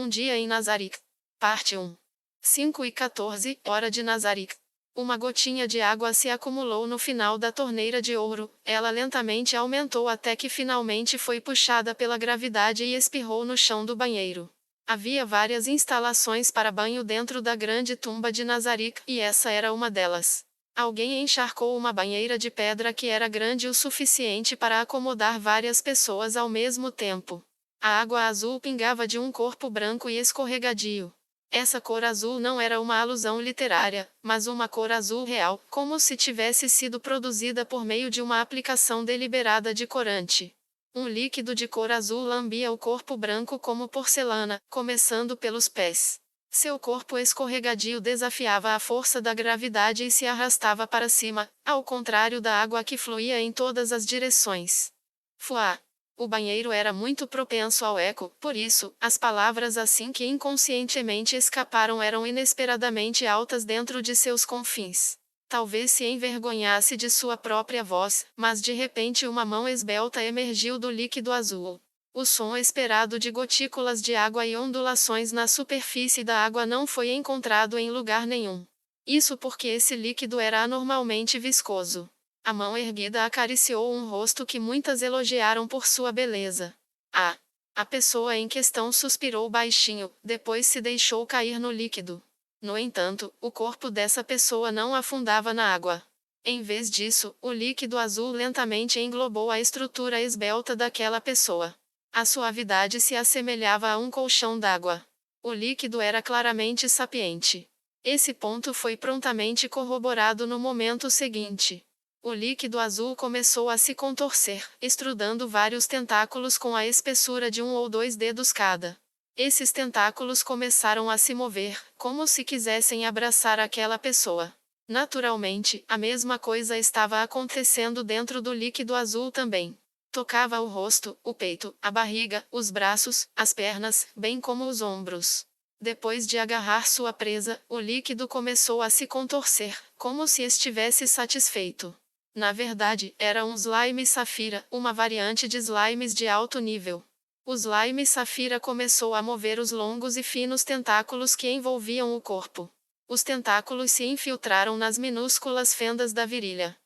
Um dia em Nazarick. Parte 1. 5:14, hora de Nazarick. Uma gotinha de água se acumulou no final da torneira de ouro. Ela lentamente aumentou até que finalmente foi puxada pela gravidade e espirrou no chão do banheiro. Havia várias instalações para banho dentro da grande tumba de Nazarick, e essa era uma delas. Alguém encharcou uma banheira de pedra que era grande o suficiente para acomodar várias pessoas ao mesmo tempo. A água azul pingava de um corpo branco e escorregadio. Essa cor azul não era uma alusão literária, mas uma cor azul real, como se tivesse sido produzida por meio de uma aplicação deliberada de corante. Um líquido de cor azul lambia o corpo branco como porcelana, começando pelos pés. Seu corpo escorregadio desafiava a força da gravidade e se arrastava para cima, ao contrário da água que fluía em todas as direções. Fuá! O banheiro era muito propenso ao eco, por isso, as palavras assim que inconscientemente escaparam eram inesperadamente altas dentro de seus confins. Talvez se envergonhasse de sua própria voz, mas de repente uma mão esbelta emergiu do líquido azul. O som esperado de gotículas de água e ondulações na superfície da água não foi encontrado em lugar nenhum. Isso porque esse líquido era anormalmente viscoso. A mão erguida acariciou um rosto que muitas elogiaram por sua beleza. A pessoa em questão suspirou baixinho, depois se deixou cair no líquido. No entanto, o corpo dessa pessoa não afundava na água. Em vez disso, o líquido azul lentamente englobou a estrutura esbelta daquela pessoa. A suavidade se assemelhava a um colchão d'água. O líquido era claramente sapiente. Esse ponto foi prontamente corroborado no momento seguinte. O líquido azul começou a se contorcer, estrudando vários tentáculos com a espessura de 1 ou 2 dedos cada. Esses tentáculos começaram a se mover, como se quisessem abraçar aquela pessoa. Naturalmente, a mesma coisa estava acontecendo dentro do líquido azul também. Tocava o rosto, o peito, a barriga, os braços, as pernas, bem como os ombros. Depois de agarrar sua presa, o líquido começou a se contorcer, como se estivesse satisfeito. Na verdade, era um slime safira, uma variante de slimes de alto nível. O slime safira começou a mover os longos e finos tentáculos que envolviam o corpo. Os tentáculos se infiltraram nas minúsculas fendas da virilha.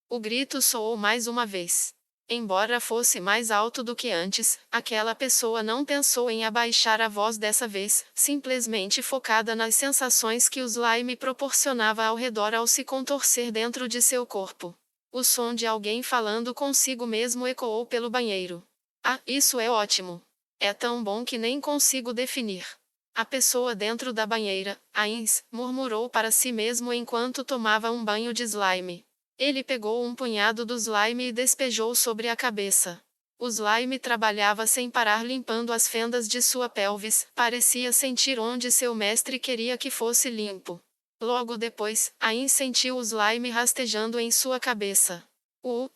O grito soou mais uma vez. Embora fosse mais alto do que antes, aquela pessoa não pensou em abaixar a voz dessa vez, simplesmente focada nas sensações que o slime proporcionava ao redor ao se contorcer dentro de seu corpo. O som de alguém falando consigo mesmo ecoou pelo banheiro. Ah, isso é ótimo! É tão bom que nem consigo definir. A pessoa dentro da banheira, Ains, murmurou para si mesmo enquanto tomava um banho de slime. Ele pegou um punhado do slime e despejou sobre a cabeça. O slime trabalhava sem parar limpando as fendas de sua pelvis, parecia sentir onde seu mestre queria que fosse limpo. Logo depois, Ain sentiu o slime rastejando em sua cabeça.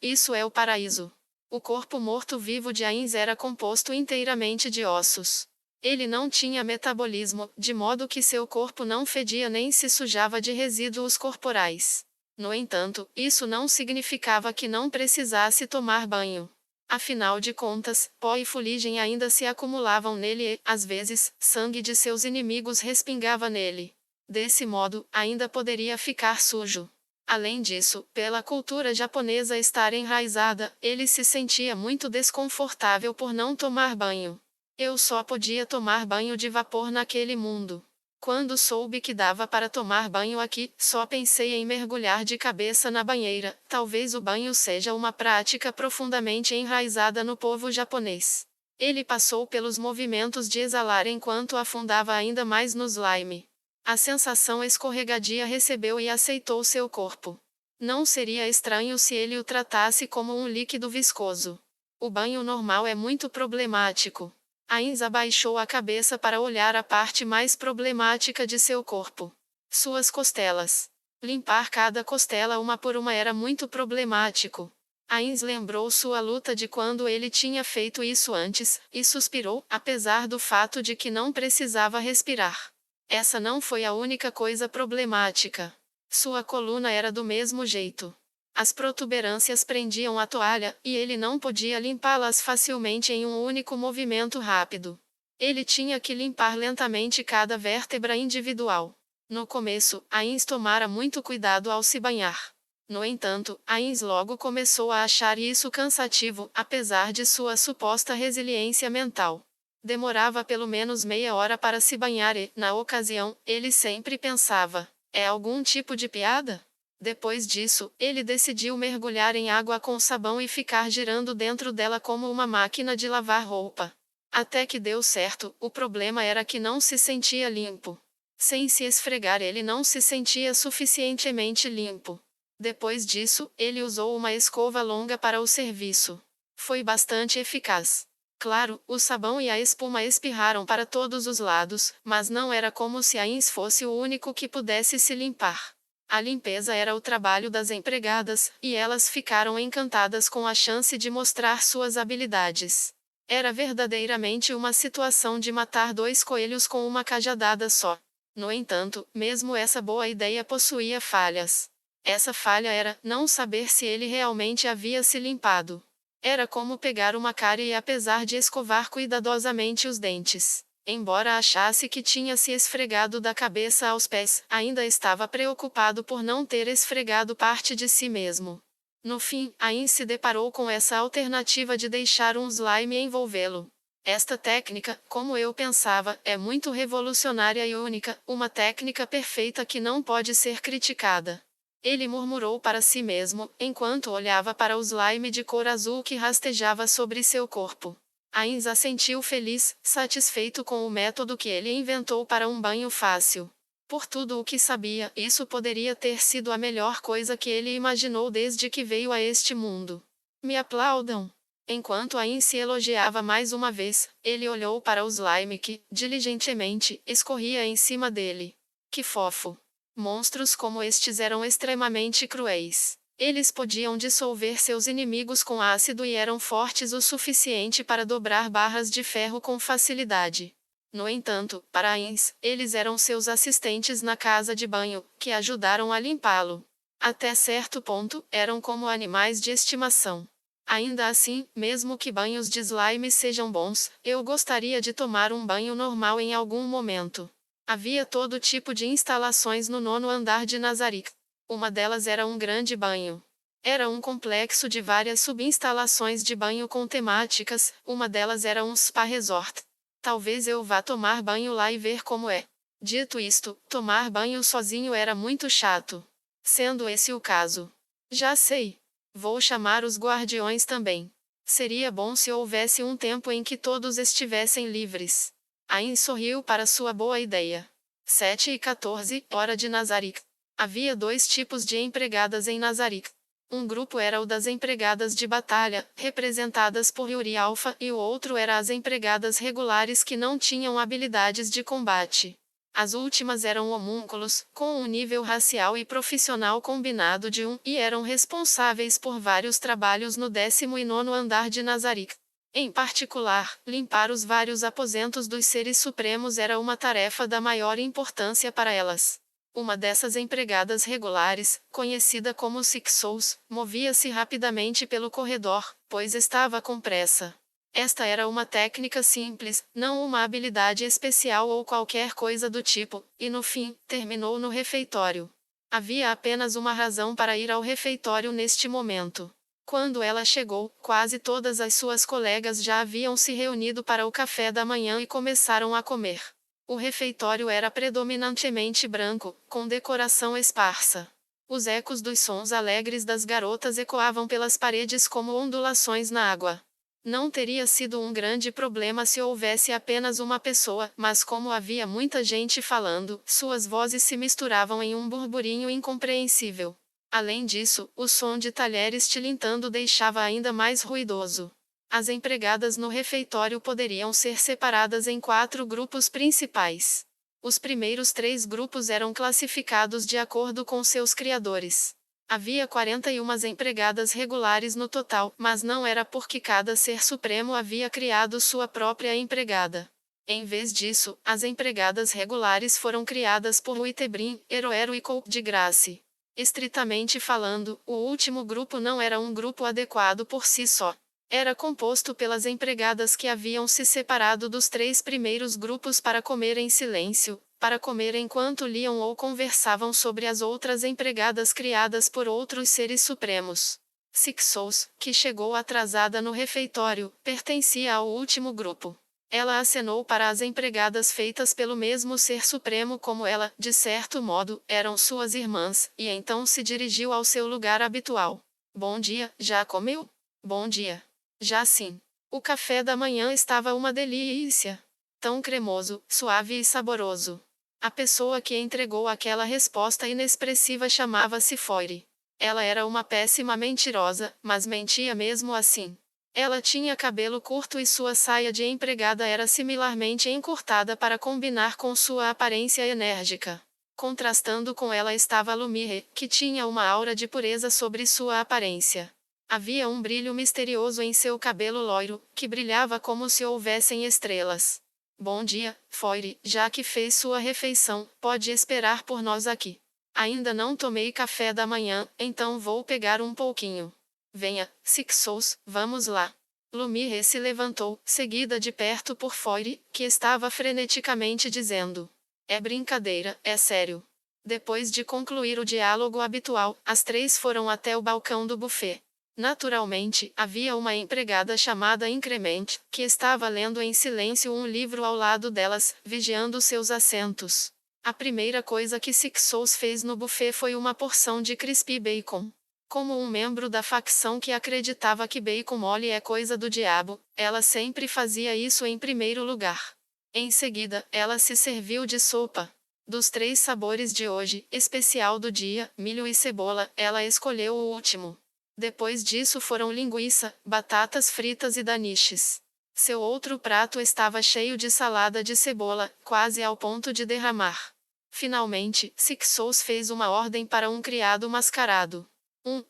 Isso é o paraíso. O corpo morto-vivo de Ains era composto inteiramente de ossos. Ele não tinha metabolismo, de modo que seu corpo não fedia nem se sujava de resíduos corporais. No entanto, isso não significava que não precisasse tomar banho. Afinal de contas, pó e fuligem ainda se acumulavam nele e, às vezes, sangue de seus inimigos respingava nele. Desse modo, ainda poderia ficar sujo. Além disso, pela cultura japonesa estar enraizada, ele se sentia muito desconfortável por não tomar banho. Eu só podia tomar banho de vapor naquele mundo. Quando soube que dava para tomar banho aqui, só pensei em mergulhar de cabeça na banheira. Talvez o banho seja uma prática profundamente enraizada no povo japonês. Ele passou pelos movimentos de exalar enquanto afundava ainda mais no slime. A sensação escorregadia recebeu e aceitou seu corpo. Não seria estranho se ele o tratasse como um líquido viscoso. O banho normal é muito problemático. Ains abaixou a cabeça para olhar a parte mais problemática de seu corpo. Suas costelas. Limpar cada costela uma por uma era muito problemático. Ains lembrou sua luta de quando ele tinha feito isso antes, e suspirou, apesar do fato de que não precisava respirar. Essa não foi a única coisa problemática. Sua coluna era do mesmo jeito. As protuberâncias prendiam a toalha, e ele não podia limpá-las facilmente em um único movimento rápido. Ele tinha que limpar lentamente cada vértebra individual. No começo, Ains tomara muito cuidado ao se banhar. No entanto, Ains logo começou a achar isso cansativo, apesar de sua suposta resiliência mental. Demorava pelo menos meia hora para se banhar e, na ocasião, ele sempre pensava: é algum tipo de piada? Depois disso, ele decidiu mergulhar em água com sabão e ficar girando dentro dela como uma máquina de lavar roupa. Até que deu certo, o problema era que não se sentia limpo. Sem se esfregar, ele não se sentia suficientemente limpo. Depois disso, ele usou uma escova longa para o serviço. Foi bastante eficaz. Claro, o sabão e a espuma espirraram para todos os lados, mas não era como se Ains fosse o único que pudesse se limpar. A limpeza era o trabalho das empregadas, e elas ficaram encantadas com a chance de mostrar suas habilidades. Era verdadeiramente uma situação de matar dois coelhos com uma cajadada só. No entanto, mesmo essa boa ideia possuía falhas. Essa falha era não saber se ele realmente havia se limpado. Era como pegar uma cárie e, apesar de escovar cuidadosamente os dentes, embora achasse que tinha se esfregado da cabeça aos pés, ainda estava preocupado por não ter esfregado parte de si mesmo. No fim, Ain se deparou com essa alternativa de deixar um slime envolvê-lo. Esta técnica, como eu pensava, é muito revolucionária e única, uma técnica perfeita que não pode ser criticada. Ele murmurou para si mesmo, enquanto olhava para o slime de cor azul que rastejava sobre seu corpo. Ainz assentiu feliz, satisfeito com o método que ele inventou para um banho fácil. Por tudo o que sabia, isso poderia ter sido a melhor coisa que ele imaginou desde que veio a este mundo. Me aplaudam. Enquanto Ainz se elogiava mais uma vez, ele olhou para o slime que, diligentemente, escorria em cima dele. Que fofo! Monstros como estes eram extremamente cruéis. Eles podiam dissolver seus inimigos com ácido e eram fortes o suficiente para dobrar barras de ferro com facilidade. No entanto, para Ains, eles eram seus assistentes na casa de banho, que ajudaram a limpá-lo. Até certo ponto, eram como animais de estimação. Ainda assim, mesmo que banhos de slime sejam bons, eu gostaria de tomar um banho normal em algum momento. Havia todo tipo de instalações no 9º andar de Nazarick. Uma delas era um grande banho. Era um complexo de várias subinstalações de banho com temáticas, uma delas era um spa resort. Talvez eu vá tomar banho lá e ver como é. Dito isto, tomar banho sozinho era muito chato. Sendo esse o caso. Já sei. Vou chamar os guardiões também. Seria bom se houvesse um tempo em que todos estivessem livres. Ain sorriu para sua boa ideia. 7h14, hora de Nazarick. Havia dois tipos de empregadas em Nazarick. Um grupo era o das empregadas de batalha, representadas por Yuri Alpha, e o outro era as empregadas regulares que não tinham habilidades de combate. As últimas eram homúnculos, com um nível racial e profissional combinado de 1, e eram responsáveis por vários trabalhos no 19º andar de Nazarick. Em particular, limpar os vários aposentos dos seres supremos era uma tarefa da maior importância para elas. Uma dessas empregadas regulares, conhecida como Six Souls, movia-se rapidamente pelo corredor, pois estava com pressa. Esta era uma técnica simples, não uma habilidade especial ou qualquer coisa do tipo, e no fim, terminou no refeitório. Havia apenas uma razão para ir ao refeitório neste momento. Quando ela chegou, quase todas as suas colegas já haviam se reunido para o café da manhã e começaram a comer. O refeitório era predominantemente branco, com decoração esparsa. Os ecos dos sons alegres das garotas ecoavam pelas paredes como ondulações na água. Não teria sido um grande problema se houvesse apenas uma pessoa, mas como havia muita gente falando, suas vozes se misturavam em um burburinho incompreensível. Além disso, o som de talheres tilintando deixava ainda mais ruidoso. As empregadas no refeitório poderiam ser separadas em 4 grupos principais. Os primeiros 3 grupos eram classificados de acordo com seus criadores. Havia 41 empregadas regulares no total, mas não era porque cada ser supremo havia criado sua própria empregada. Em vez disso, as empregadas regulares foram criadas por Witebrim, Eroero e Coupe de Grace. Estritamente falando, o último grupo não era um grupo adequado por si só. Era composto pelas empregadas que haviam se separado dos 3 primeiros grupos para comer em silêncio, para comer enquanto liam ou conversavam sobre as outras empregadas criadas por outros seres supremos. Sixous, que chegou atrasada no refeitório, pertencia ao último grupo. Ela acenou para as empregadas feitas pelo mesmo ser supremo como ela, de certo modo, eram suas irmãs, e então se dirigiu ao seu lugar habitual. Bom dia, já comeu? Bom dia. Já sim. O café da manhã estava uma delícia. Tão cremoso, suave e saboroso. A pessoa que entregou aquela resposta inexpressiva chamava-se Foire. Ela era uma péssima mentirosa, mas mentia mesmo assim. Ela tinha cabelo curto e sua saia de empregada era similarmente encurtada para combinar com sua aparência enérgica. Contrastando com ela estava Lumire, que tinha uma aura de pureza sobre sua aparência. Havia um brilho misterioso em seu cabelo loiro, que brilhava como se houvessem estrelas. Bom dia, Foire, já que fez sua refeição, pode esperar por nós aqui. Ainda não tomei café da manhã, então vou pegar um pouquinho. Venha, Sixous, vamos lá. Lumire se levantou, seguida de perto por Foire, que estava freneticamente dizendo: é brincadeira, é sério. Depois de concluir o diálogo habitual, as 3 foram até o balcão do buffet. Naturalmente, havia uma empregada chamada Increment, que estava lendo em silêncio um livro ao lado delas, vigiando seus assentos. A primeira coisa que Sixous fez no buffet foi uma porção de crispy bacon. Como um membro da facção que acreditava que bacon mole é coisa do diabo, ela sempre fazia isso em primeiro lugar. Em seguida, ela se serviu de sopa. Dos 3 sabores de hoje, especial do dia, milho e cebola, ela escolheu o último. Depois disso foram linguiça, batatas fritas e daniches. Seu outro prato estava cheio de salada de cebola, quase ao ponto de derramar. Finalmente, Sixous fez uma ordem para um criado mascarado.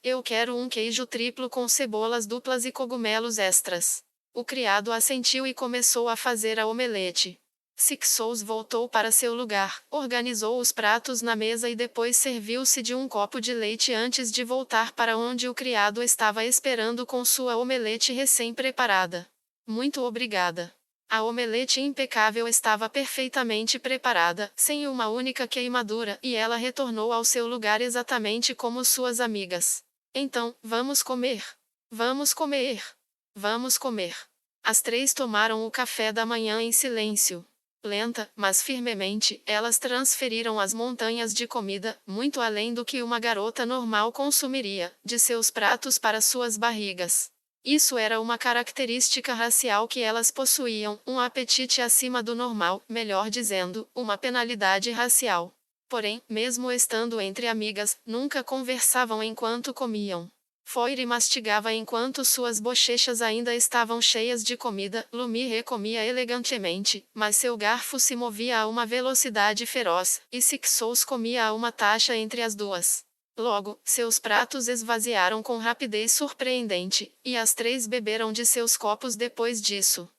Eu quero um queijo triplo com cebolas duplas e cogumelos extras. O criado assentiu e começou a fazer a omelete. Sixous voltou para seu lugar, organizou os pratos na mesa e depois serviu-se de um copo de leite antes de voltar para onde o criado estava esperando com sua omelete recém-preparada. Muito obrigada. A omelete impecável estava perfeitamente preparada, sem uma única queimadura, e ela retornou ao seu lugar exatamente como suas amigas. Então, vamos comer. Vamos comer. Vamos comer. As 3 tomaram o café da manhã em silêncio. Lenta, mas firmemente, elas transferiram as montanhas de comida, muito além do que uma garota normal consumiria, de seus pratos para suas barrigas. Isso era uma característica racial que elas possuíam, um apetite acima do normal, melhor dizendo, uma penalidade racial. Porém, mesmo estando entre amigas, nunca conversavam enquanto comiam. Foire mastigava enquanto suas bochechas ainda estavam cheias de comida. Lumire comia elegantemente, mas seu garfo se movia a uma velocidade feroz, e Sixous comia a uma taxa entre as duas. Logo, seus pratos esvaziaram com rapidez surpreendente, e as 3 beberam de seus copos depois disso.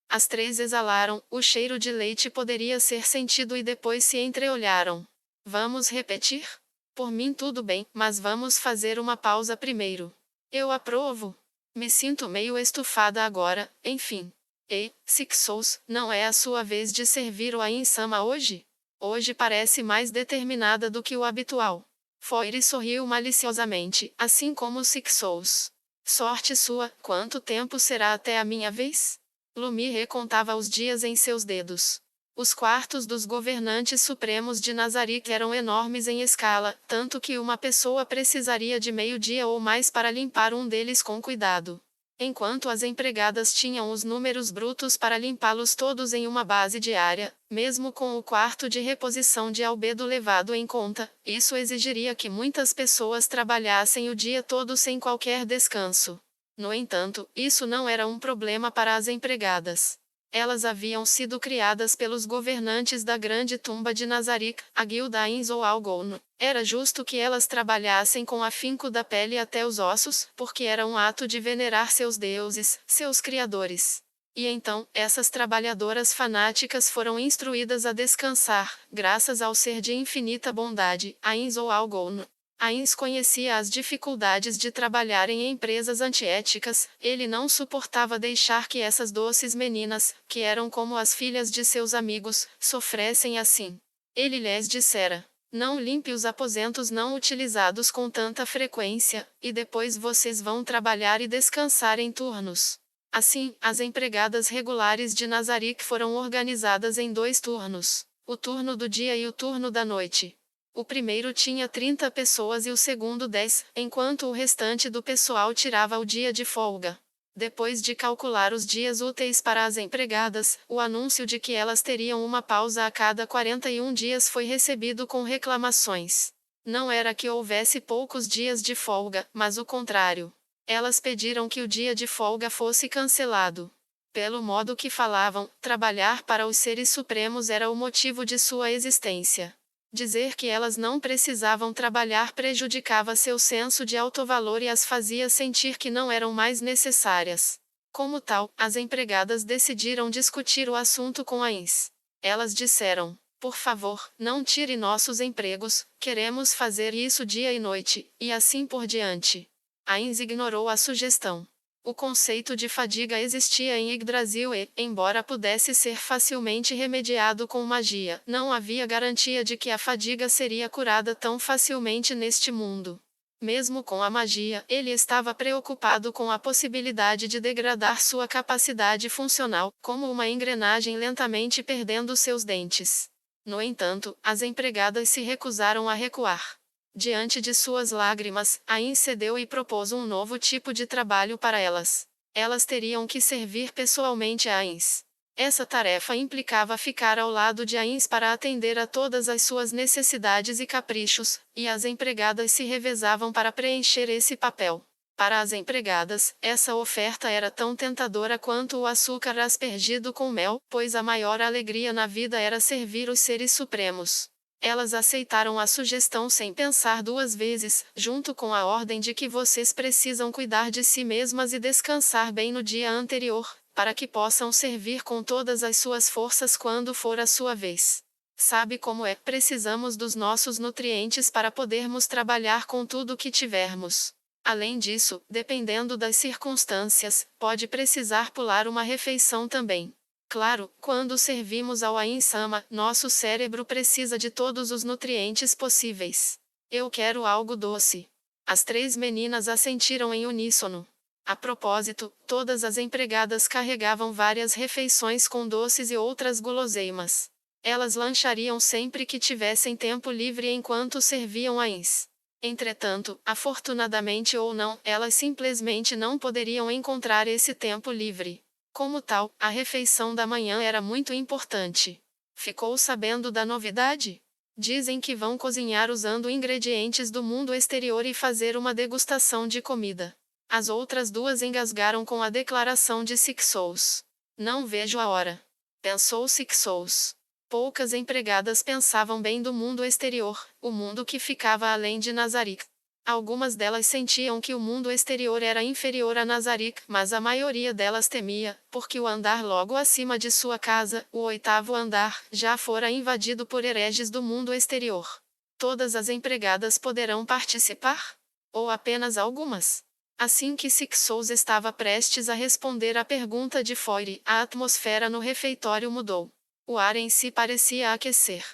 As 3 exalaram, o cheiro de leite poderia ser sentido e depois se entreolharam. Vamos repetir? Por mim tudo bem, mas vamos fazer uma pausa primeiro. Eu aprovo. Me sinto meio estufada agora, enfim. Ei, Sixous, não é a sua vez de servir o Ainsama hoje? Hoje parece mais determinada do que o habitual. Foire sorriu maliciosamente, assim como Sixous. Sorte sua, quanto tempo será até a minha vez? Lumire contava os dias em seus dedos. Os quartos dos governantes supremos de Nazarick eram enormes em escala, tanto que uma pessoa precisaria de meio-dia ou mais para limpar um deles com cuidado. Enquanto as empregadas tinham os números brutos para limpá-los todos em uma base diária, mesmo com o quarto de reposição de albedo levado em conta, isso exigiria que muitas pessoas trabalhassem o dia todo sem qualquer descanso. No entanto, isso não era um problema para as empregadas. Elas haviam sido criadas pelos governantes da grande tumba de Nazarick, a guilda Ains ou Algon. Era justo que elas trabalhassem com afinco da pele até os ossos, porque era um ato de venerar seus deuses, seus criadores. E então, essas trabalhadoras fanáticas foram instruídas a descansar, graças ao ser de infinita bondade, Ains ou Algon. Ains conhecia as dificuldades de trabalhar em empresas antiéticas, ele não suportava deixar que essas doces meninas, que eram como as filhas de seus amigos, sofressem assim. Ele lhes dissera: não limpe os aposentos não utilizados com tanta frequência, e depois vocês vão trabalhar e descansar em turnos. Assim, as empregadas regulares de Nazarick foram organizadas em 2 turnos: o turno do dia e o turno da noite. O primeiro tinha 30 pessoas e o segundo 10, enquanto o restante do pessoal tirava o dia de folga. Depois de calcular os dias úteis para as empregadas, o anúncio de que elas teriam uma pausa a cada 41 dias foi recebido com reclamações. Não era que houvesse poucos dias de folga, mas o contrário. Elas pediram que o dia de folga fosse cancelado. Pelo modo que falavam, trabalhar para os seres supremos era o motivo de sua existência. Dizer que elas não precisavam trabalhar prejudicava seu senso de autovalor e as fazia sentir que não eram mais necessárias. Como tal, as empregadas decidiram discutir o assunto com Ains. Elas disseram: por favor, não tire nossos empregos, queremos fazer isso dia e noite, e assim por diante. Ains ignorou a sugestão. O conceito de fadiga existia em Yggdrasil e, embora pudesse ser facilmente remediado com magia, não havia garantia de que a fadiga seria curada tão facilmente neste mundo. Mesmo com a magia, ele estava preocupado com a possibilidade de degradar sua capacidade funcional, como uma engrenagem lentamente perdendo seus dentes. No entanto, as empregadas se recusaram a recuar. Diante de suas lágrimas, Ain cedeu e propôs um novo tipo de trabalho para elas. Elas teriam que servir pessoalmente a Ains. Essa tarefa implicava ficar ao lado de Ains para atender a todas as suas necessidades e caprichos, e as empregadas se revezavam para preencher esse papel. Para as empregadas, essa oferta era tão tentadora quanto o açúcar aspergido com mel, pois a maior alegria na vida era servir os seres supremos. Elas aceitaram a sugestão sem pensar 2 vezes, junto com a ordem de que vocês precisam cuidar de si mesmas e descansar bem no dia anterior, para que possam servir com todas as suas forças quando for a sua vez. Sabe como é? Precisamos dos nossos nutrientes para podermos trabalhar com tudo o que tivermos. Além disso, dependendo das circunstâncias, pode precisar pular uma refeição também. Claro, quando servimos ao Ain-sama, nosso cérebro precisa de todos os nutrientes possíveis. Eu quero algo doce. As 3 meninas assentiram em uníssono. A propósito, todas as empregadas carregavam várias refeições com doces e outras guloseimas. Elas lanchariam sempre que tivessem tempo livre enquanto serviam Ains. Entretanto, afortunadamente ou não, elas simplesmente não poderiam encontrar esse tempo livre. Como tal, a refeição da manhã era muito importante. Ficou sabendo da novidade? Dizem que vão cozinhar usando ingredientes do mundo exterior e fazer uma degustação de comida. As outras 2 engasgaram com a declaração de Sixous. Não vejo a hora. Pensou Sixous. Poucas empregadas pensavam bem do mundo exterior, o mundo que ficava além de Nazarick. Algumas delas sentiam que o mundo exterior era inferior a Nazarick, mas a maioria delas temia, porque o andar logo acima de sua casa, o 8º andar, já fora invadido por hereges do mundo exterior. Todas as empregadas poderão participar? Ou apenas algumas? Assim que Sixous estava prestes a responder à pergunta de Foire, a atmosfera no refeitório mudou. O ar em si parecia aquecer.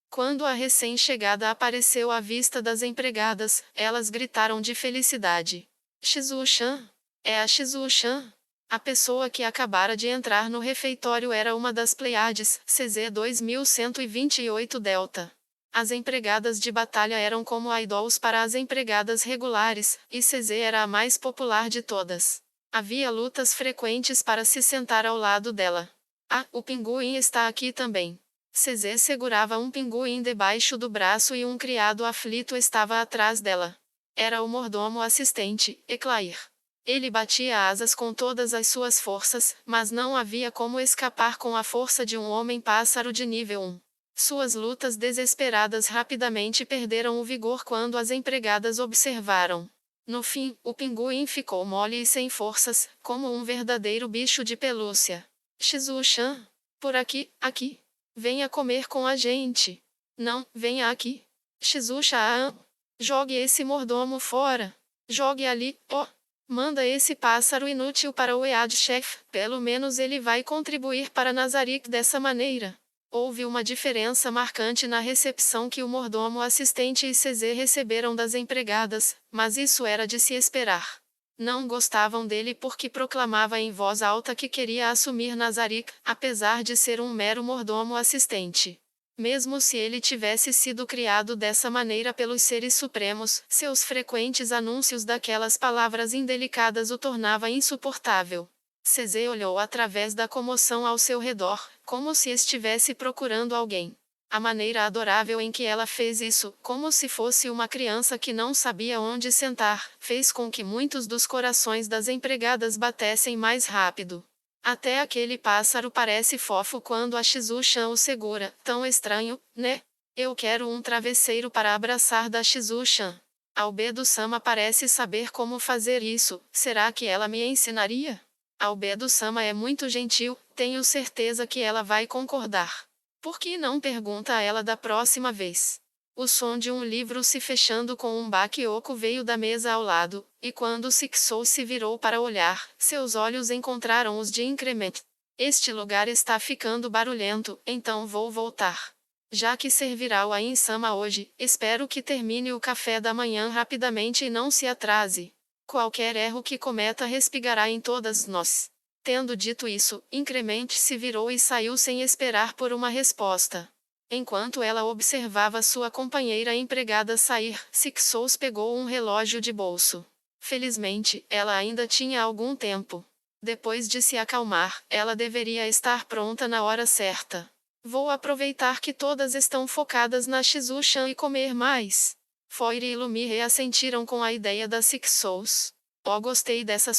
Quando a recém-chegada apareceu à vista das empregadas, elas gritaram de felicidade. Shizu-chan? É a Shizu-chan? A pessoa que acabara de entrar no refeitório era uma das Pleiades, CZ 2128 Delta. As empregadas de batalha eram como idols para as empregadas regulares, e CZ era a mais popular de todas. Havia lutas frequentes para se sentar ao lado dela. Ah, o pinguim está aqui também. CZ segurava um pinguim debaixo do braço e um criado aflito estava atrás dela. Era o mordomo assistente, Eclair. Ele batia asas com todas as suas forças, mas não havia como escapar com a força de um homem-pássaro de nível 1. Suas lutas desesperadas rapidamente perderam o vigor quando as empregadas observaram. No fim, o pinguim ficou mole e sem forças, como um verdadeiro bicho de pelúcia. Shizu-chan? Por aqui, aqui. Venha comer com a gente. Não, venha aqui. Shizu-chan. Jogue esse mordomo fora. Jogue ali, ó. Manda esse pássaro inútil para o Ead-chefe, pelo menos ele vai contribuir para Nazarick dessa maneira. Houve uma diferença marcante na recepção que o mordomo assistente e Cesar receberam das empregadas, mas isso era de se esperar. Não gostavam dele porque proclamava em voz alta que queria assumir Nazarick, apesar de ser um mero mordomo assistente. Mesmo se ele tivesse sido criado dessa maneira pelos seres supremos, seus frequentes anúncios daquelas palavras indelicadas o tornava insuportável. Cesar olhou através da comoção ao seu redor, como se estivesse procurando alguém. A maneira adorável em que ela fez isso, como se fosse uma criança que não sabia onde sentar, fez com que muitos dos corações das empregadas batessem mais rápido. Até aquele pássaro parece fofo quando a Shizu-chan o segura, tão estranho, né? Eu quero um travesseiro para abraçar da Shizu-chan. Albedo-sama parece saber como fazer isso, será que ela me ensinaria? Albedo-sama é muito gentil, tenho certeza que ela vai concordar. Por que não pergunta a ela da próxima vez? O som de um livro se fechando com um bakyoku veio da mesa ao lado, e quando Sixou se virou para olhar, seus olhos encontraram os de Increment. Este lugar está ficando barulhento, então vou voltar. Já que servirá o Ain-sama hoje, espero que termine o café da manhã rapidamente e não se atrase. Qualquer erro que cometa respigará em todas nós. Tendo dito isso, Increment se virou e saiu sem esperar por uma resposta. Enquanto ela observava sua companheira empregada sair, Sixous pegou um relógio de bolso. Felizmente, ela ainda tinha algum tempo. Depois de se acalmar, ela deveria estar pronta na hora certa. Vou aproveitar que todas estão focadas na Shizu-chan e comer mais. Foire e Lumi reassentiram com a ideia da Sixous. Oh, gostei dessa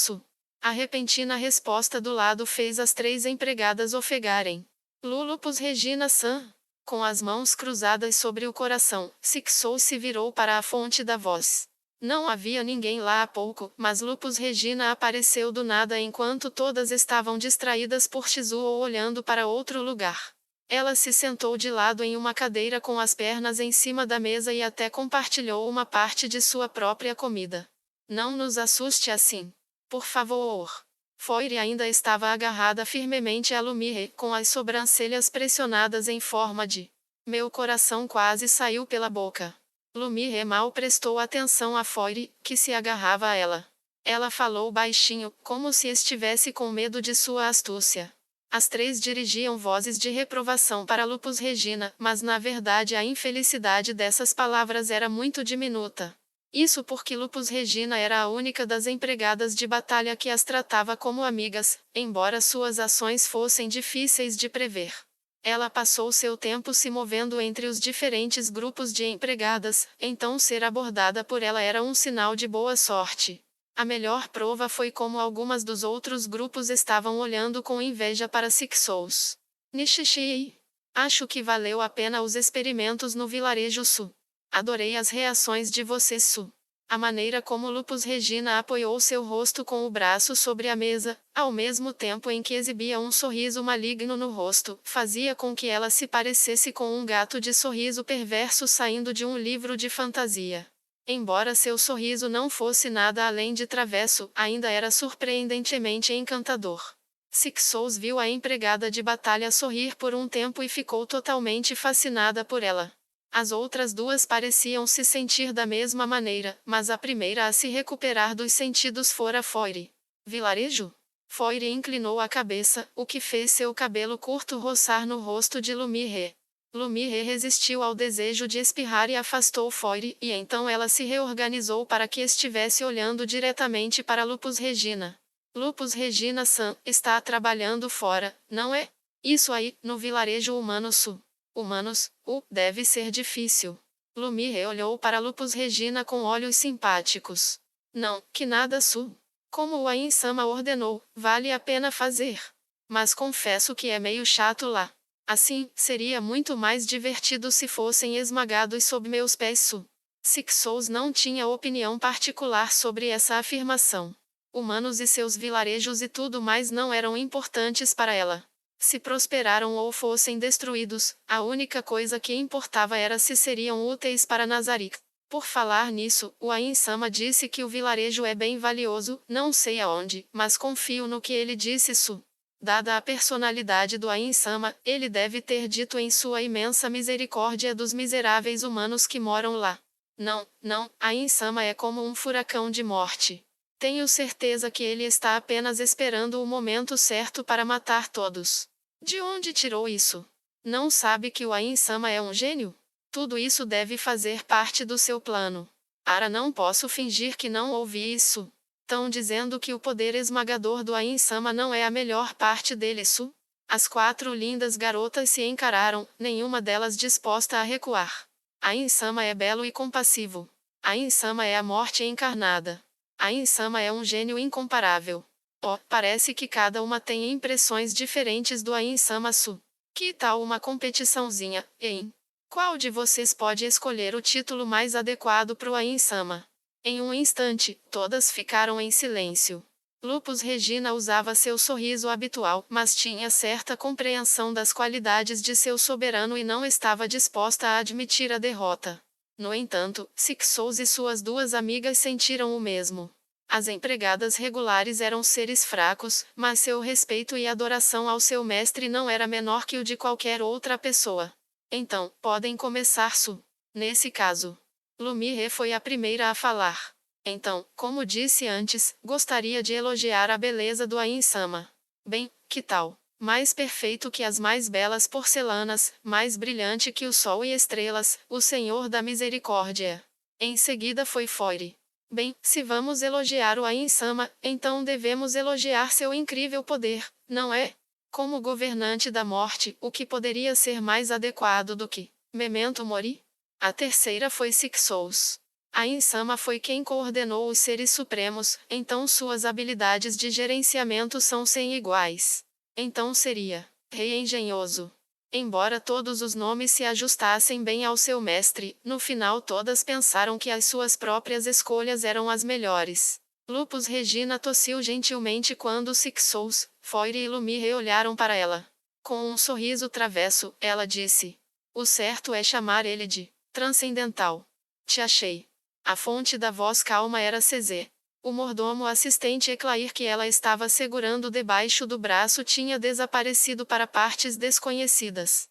A repentina resposta do lado fez as três empregadas ofegarem. Lulupus Regina-san. Com as mãos cruzadas sobre o coração, Sixou se virou para a fonte da voz. Não havia ninguém lá há pouco, mas Lupus Regina apareceu do nada enquanto todas estavam distraídas por Shizu ou olhando para outro lugar. Ela se sentou de lado em uma cadeira com as pernas em cima da mesa e até compartilhou uma parte de sua própria comida. Não nos assuste assim. Por favor. Foire ainda estava agarrada firmemente a Lumire, com as sobrancelhas pressionadas em forma de. Meu coração quase saiu pela boca. Lumire mal prestou atenção a Foire, que se agarrava a ela. Ela falou baixinho, como se estivesse com medo de sua astúcia. As três dirigiam vozes de reprovação para Lupus Regina, mas na verdade a infelicidade dessas palavras era muito diminuta. Isso porque Lupus Regina era a única das empregadas de batalha que as tratava como amigas, embora suas ações fossem difíceis de prever. Ela passou seu tempo se movendo entre os diferentes grupos de empregadas, então ser abordada por ela era um sinal de boa sorte. A melhor prova foi como algumas dos outros grupos estavam olhando com inveja para Sixous. Nishishi. Acho que valeu a pena os experimentos no vilarejo Su. Adorei as reações de você, Su. A maneira como Lupus Regina apoiou seu rosto com o braço sobre a mesa, ao mesmo tempo em que exibia um sorriso maligno no rosto, fazia com que ela se parecesse com um gato de sorriso perverso saindo de um livro de fantasia. Embora seu sorriso não fosse nada além de travesso, ainda era surpreendentemente encantador. Sixous viu a empregada de batalha sorrir por um tempo e ficou totalmente fascinada por ela. As outras duas pareciam se sentir da mesma maneira, mas a primeira a se recuperar dos sentidos fora Foire. Vilarejo? Foire inclinou a cabeça, o que fez seu cabelo curto roçar no rosto de Lumire. Lumire resistiu ao desejo de espirrar e afastou Foire, e então ela se reorganizou para que estivesse olhando diretamente para Lupus Regina. Lupus Regina-san, está trabalhando fora, não é? Isso aí, no vilarejo humano sul. Humanos, deve ser difícil. Lumire olhou para Lupus Regina com olhos simpáticos. Não, que nada Su. Como o Ain-sama ordenou, vale a pena fazer. Mas confesso que é meio chato lá. Assim, seria muito mais divertido se fossem esmagados sob meus pés Su. Sixous não tinha opinião particular sobre essa afirmação. Humanos e seus vilarejos e tudo mais não eram importantes para ela. Se prosperaram ou fossem destruídos, a única coisa que importava era se seriam úteis para Nazarick. Por falar nisso, o Ain-sama disse que o vilarejo é bem valioso, não sei aonde, mas confio no que ele disse Su. Dada a personalidade do Ain-sama, ele deve ter dito em sua imensa misericórdia dos miseráveis humanos que moram lá. Não, não, Ain-sama é como um furacão de morte. Tenho certeza que ele está apenas esperando o momento certo para matar todos. De onde tirou isso? Não sabe que o Ain-sama é um gênio? Tudo isso deve fazer parte do seu plano. Ara, não posso fingir que não ouvi isso. Tão dizendo que o poder esmagador do Ain-sama não é a melhor parte dele Su? As 4 lindas garotas se encararam, nenhuma delas disposta a recuar. Ain-sama é belo e compassivo. Ain-sama é a morte encarnada. Ain-sama é um gênio incomparável. Oh, parece que cada uma tem impressões diferentes do Ain-sama Su. Que tal uma competiçãozinha, hein? Qual de vocês pode escolher o título mais adequado pro Ain-sama? Em um instante, todas ficaram em silêncio. Lupus Regina usava seu sorriso habitual, mas tinha certa compreensão das qualidades de seu soberano e não estava disposta a admitir a derrota. No entanto, Sixous e suas 2 amigas sentiram o mesmo. As empregadas regulares eram seres fracos, mas seu respeito e adoração ao seu mestre não era menor que o de qualquer outra pessoa. Então, podem começar Su. Nesse caso, Lumire foi a primeira a falar. Então, como disse antes, gostaria de elogiar a beleza do Ain-sama. Bem, que tal? Mais perfeito que as mais belas porcelanas, mais brilhante que o sol e estrelas, o Senhor da Misericórdia. Em seguida foi Foire. Bem, se vamos elogiar o Ain-sama, então devemos elogiar seu incrível poder, não é? Como governante da morte, o que poderia ser mais adequado do que Memento Mori? A terceira foi Sixous. Ain-sama foi quem coordenou os seres supremos, então suas habilidades de gerenciamento são sem iguais. Então seria Rei Engenhoso. Embora todos os nomes se ajustassem bem ao seu mestre, no final todas pensaram que as suas próprias escolhas eram as melhores. Lupus Regina tossiu gentilmente quando Sixous, Foire e Lumire olharam para ela. Com um sorriso travesso, ela disse: o certo é chamar ele de transcendental. Te achei. A fonte da voz calma era CZ. O mordomo assistente Eclair que ela estava segurando debaixo do braço tinha desaparecido para partes desconhecidas.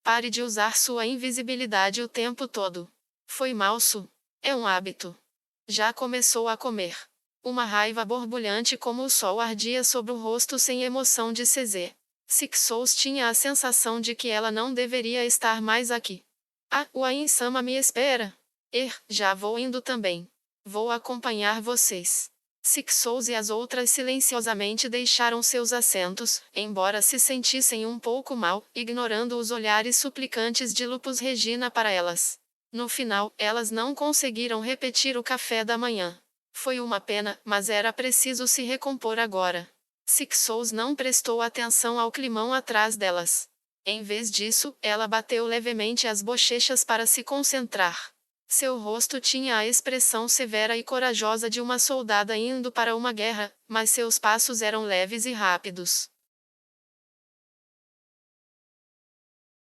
Pare de usar sua invisibilidade o tempo todo. Foi mal Su. É um hábito. Já começou a comer. Uma raiva borbulhante como o sol ardia sobre o rosto sem emoção de CZ. Sixous tinha a sensação de que ela não deveria estar mais aqui. Ah, o Ain-sama me espera. Já vou indo também. Vou acompanhar vocês. Sixous e as outras silenciosamente deixaram seus assentos, embora se sentissem um pouco mal, ignorando os olhares suplicantes de Lupus Regina para elas. No final, elas não conseguiram repetir o café da manhã. Foi uma pena, mas era preciso se recompor agora. Sixous não prestou atenção ao climão atrás delas. Em vez disso, ela bateu levemente as bochechas para se concentrar. Seu rosto tinha a expressão severa e corajosa de uma soldada indo para uma guerra, mas seus passos eram leves e rápidos.